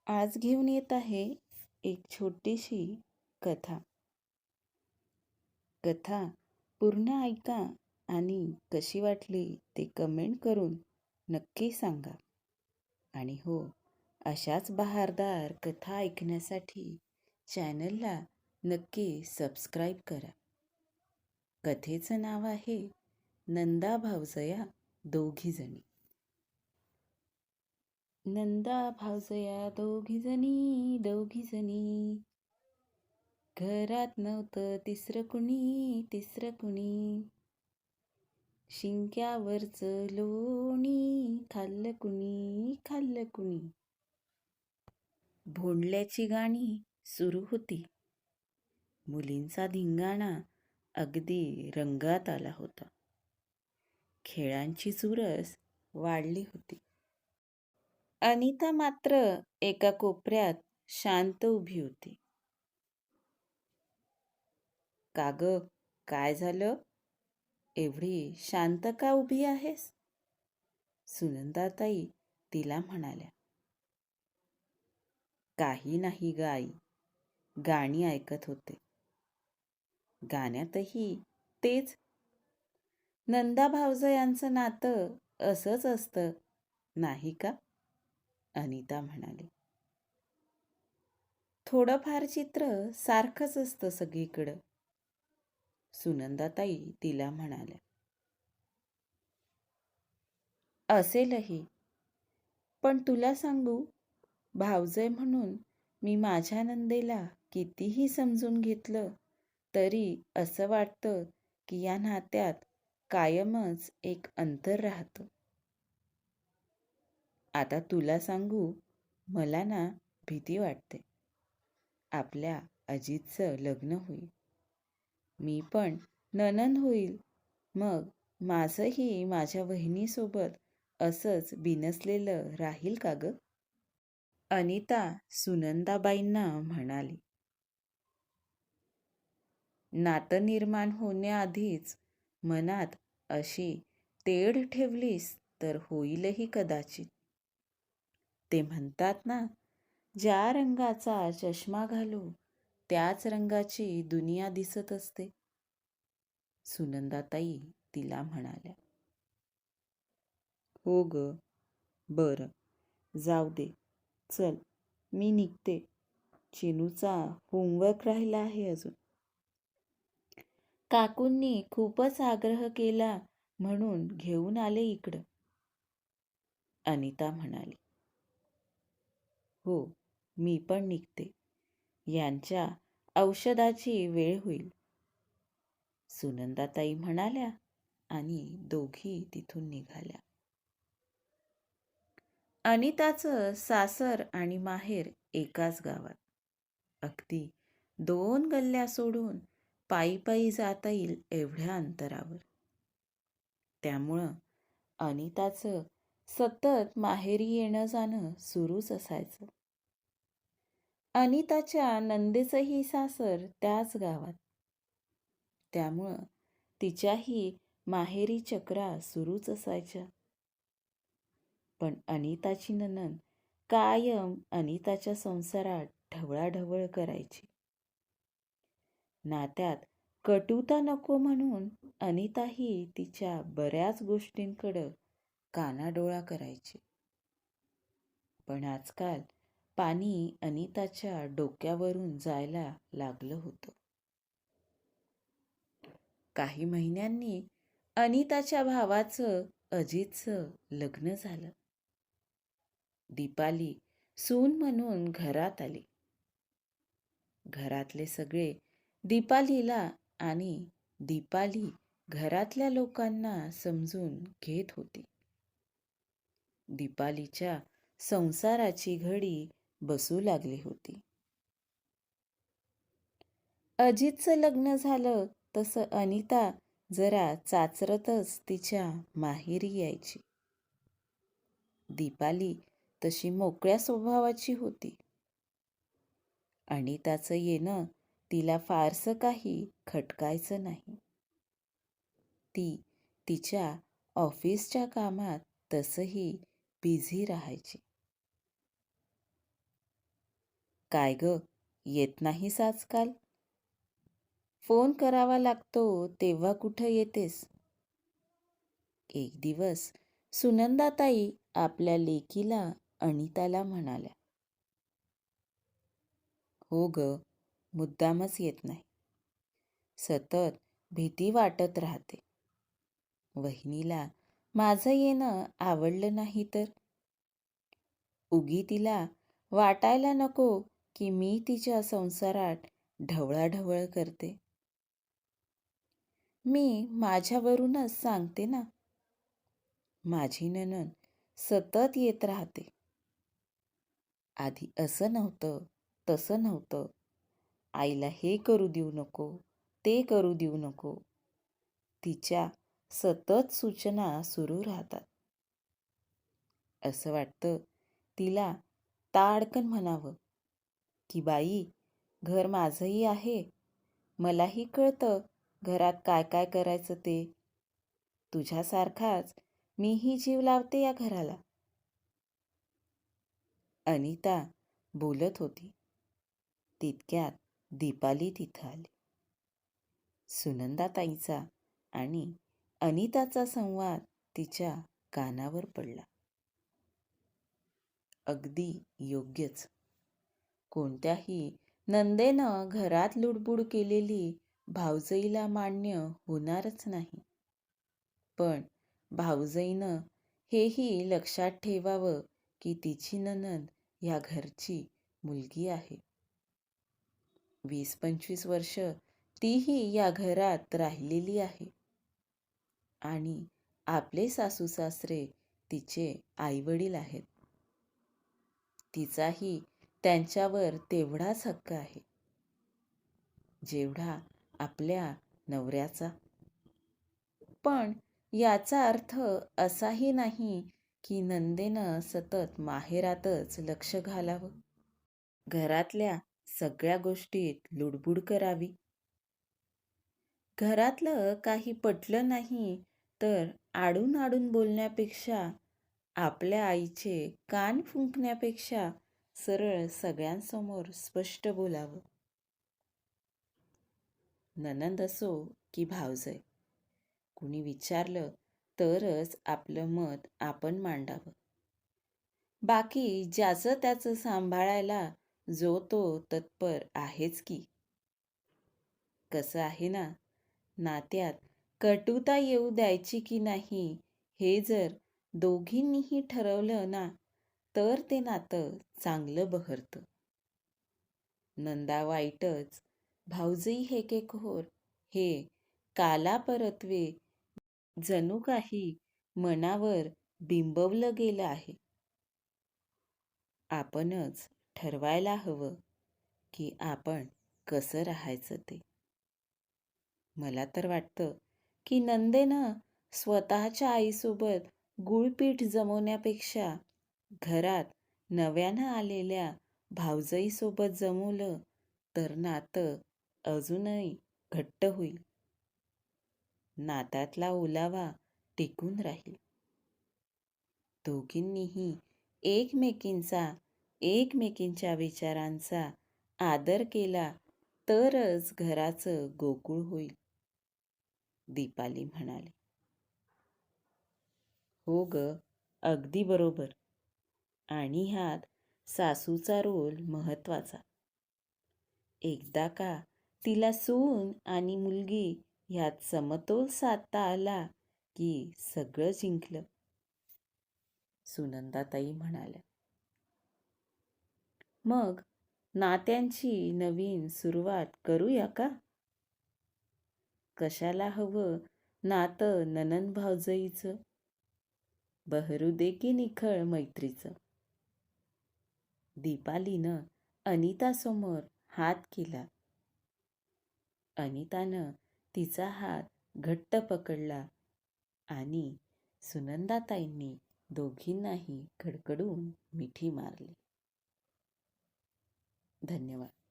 आज घेऊन येत आहे एक छोटीशी कथा. कथा पूर्ण ऐका आणि कशी वाटली ते कमेंट करून नक्की सांगा. आणि हो, अशाच बहारदार कथा ऐकण्यासाठी चॅनलला नक्की सबस्क्राईब करा. कथेचं नाव आहे नंदा भावजया दोघीजणी. नंदा भावजया दोघीजणी घरात नव्हतं तिसरं कुणी. शिंक्यावरचं लोणी खाल्लं कुणी. भोंडल्याची गाणी सुरू होती. मुलींचा धिंगाणा अगदी रंगात आला होता. खेळांची चुरस वाढली होती. अनिता मात्र एका कोपऱ्यात शांत उभी होती. का गं, काय झालं? एवढी शांत का उभी आहेस? सुनंदाताई तिला म्हणाल्या. काही नाही ग आई, गाणी ऐकत होते. गाण्यातही तेच. नंदा भावजयांचं नातं असंच असतं, नाही का? अनिता म्हणाली. थोडंफार चित्र सारखंच असतं सगळीकडं. सुनंदाताई तिला म्हणाल्या. असेलही, पण तुला सांगू, भावजय म्हणून मी माझ्या नंदेला कितीही समजून घेतलं तरी असं वाटतं की या नात्यात कायमच एक अंतर राहतं. आता तुला सांगू, मला ना भीती वाटते. आपल्या अजितचं लग्न होईल, मी पण नणंद होईल, मग माझंही माझ्या वहिनीसोबत असंच बिनसलेलं राहील का ग? अनिता सुनंदाबाईंना म्हणाली. नातं निर्माण होण्याआधीच मनात अशी तेढ ठेवलीस तर होईलही कदाचित. ते म्हणतात ना, ज्या रंगाचा चष्मा घालू त्याच रंगाची दुनिया दिसत असते. सुनंदाताई तिला म्हणाल्या. हो ग, बरं, जाऊ दे, चल मी निघते. चिनूचा होमवर्क राहिला आहे अजून. काकूंनी खूपच आग्रह केला म्हणून घेऊन आले इकडं, अनिता म्हणाली. हो, मी पण निघते. यांच्या औषधाची वेळ होईल, सुनंदाताई म्हणाल्या आणि दोघी तिथून निघाल्या. अनिताचं सासर आणि माहेर एकाच गावात. अगदी 2 गल्ल्या सोडून पायी पायी जाता येईल एवढ्या अंतरावर. त्यामुळं अनिताचं सतत माहेरी येणं जाणं सुरूच असायचं. अनिताच्या नंदेचंही सासर त्याच गावात. त्यामुळं तिच्याही माहेरी चक्रा सुरूच असायच्या. पण अनिताची नणंद कायम अनिताच्या संसारात ढवळाढवळ करायची. नात्यात कटुता नको म्हणून अनिताही तिच्या बऱ्याच गोष्टींकडं कानाडोळा करायची. पण आजकाल पाणी अनिताच्या डोक्यावरून जायला लागलं होतं. काही महिन्यांनी अनिताच्या भावाचं अजितचं लग्न झालं. दीपाली सून म्हणून घरात आली. घरातले सगळे दीपालीला आणि दीपाली घरातल्या लोकांना समजून घेत होती. दीपालीच्या संसाराची घडी बसू लागली होती. अजितचं लग्न झालं तसं अनिता जरा चाचरतच तिच्या माहेरी यायची. दीपाली तशी मोकळ्या स्वभावाची होती. अनिताचं येणं तिला फारसं काही खटकायचं नाही. ती तिच्या ऑफिसच्या कामात तसंही बिझी राहायची. काय ग, येत नाहीस आजकाल? फोन करावा लागतो तेव्हा कुठं येतेस? एक दिवस सुनंदाताई आपल्या लेकीला अनिताला म्हणाल्या, हो ग, मुद्दामच येत नाही. सतत भीती वाटत राहते. वहिनीला माझं येणं आवडलं नाही तर? उगी तिला वाटायला नको की मी तिच्या संसारात ढवळाढवळ करते. मी माझ्यावरूनच सांगते ना. माझी नणंद सतत येत राहते. आधी असं नव्हतं, तसं नव्हतं. आईला हे करू देऊ नको, ते करू देऊ नको. तिच्या सतत सूचना सुरू राहतात. असं वाटतं तिला ताडकन म्हणावं की बाई, घर माझंही आहे. मलाही कळतं घरात काय काय करायचं ते. तुझ्यासारखाच मीही जीव लावते या घराला. अनिता बोलत होती. तितक्यात दीपाली तिथं आली. सुनंदाताईचा आणि अनिताचा संवाद तिच्या कानावर पडला. अगदी योग्यच. कोणत्याही नंदेनं घरात लुडबुड केलेली भावजईला मान्य होणारच नाही. पण भावजईनं हेही लक्षात ठेवावं की तिची नणंद या घरची मुलगी आहे. 20-25 वर्ष तीही या घरात राहिलेली आहे. आणि आपले सासू सासरे तिचे आईवडील आहेत. तिचाही त्यांच्यावर तेवढाच हक्क आहे जेवढा आपल्या नवऱ्याचा. पण याचा अर्थ असाही नाही की नंदेनं सतत माहेरातच लक्ष घालावं, घरातल्या सगळ्या गोष्टीत लुडबुड करावी. घरातलं काही पटलं नाही तर आडून आडून बोलण्यापेक्षा, आपल्या आईचे कान फुंकण्यापेक्षा सरळ सगळ्यांसमोर स्पष्ट बोलावं. नणंद असो की भावजय, कुणी विचारलं तरच आपलं मत आपण मांडावं. बाकी ज्याचं त्याचं सांभाळायला जो तो तत्पर आहेच की. कसं आहे ना, नात्यात कटुता येऊ द्यायची की नाही हे जर दोघींनीही ठरवलं ना, तर ते नातं चांगलं बहरतं. नंदा वाईटच, भाऊजई हेकेखोर, हे कालापरत्वे जणू काही मनावर बिंबवलं गेलं आहे. आपणच ठरवायला हवं की आपण कसं राहायचं ते. मला तर वाटतं की नंदेनं स्वतःच्या आईसोबत गुळपीठ जमवण्यापेक्षा घरात नव्यानं आलेल्या भावजईसोबत जमवलं तर नातं अजूनही घट्ट होईल. नात्यातला ओलावा टिकून राहील. दोघींनीही एकमेकींच्या विचारांचा आदर केला तरच घराचं गोकुळ होईल. दीपाली म्हणाली. हो ग, अगदी बरोबर. आणि ह्यात सासूचा रोल महत्वाचा. एकदा का तिला सून आणि मुलगी ह्यात समतोल साधता आला की सगळं जिंकलं. सुनंदाताई म्हणाल्या. मग नात्यांची नवीन सुरुवात करूया का? कशाला हवं नातं नणंद भावजईचं? बहरू दे की निखळ मैत्रीचं. दीपालीनं अनितासमोर हात केला. अनितानं तिचा हात घट्ट पकडला आणि सुनंदाताईंनी दोघींनाही कडकडून मिठी मारली. धन्यवाद.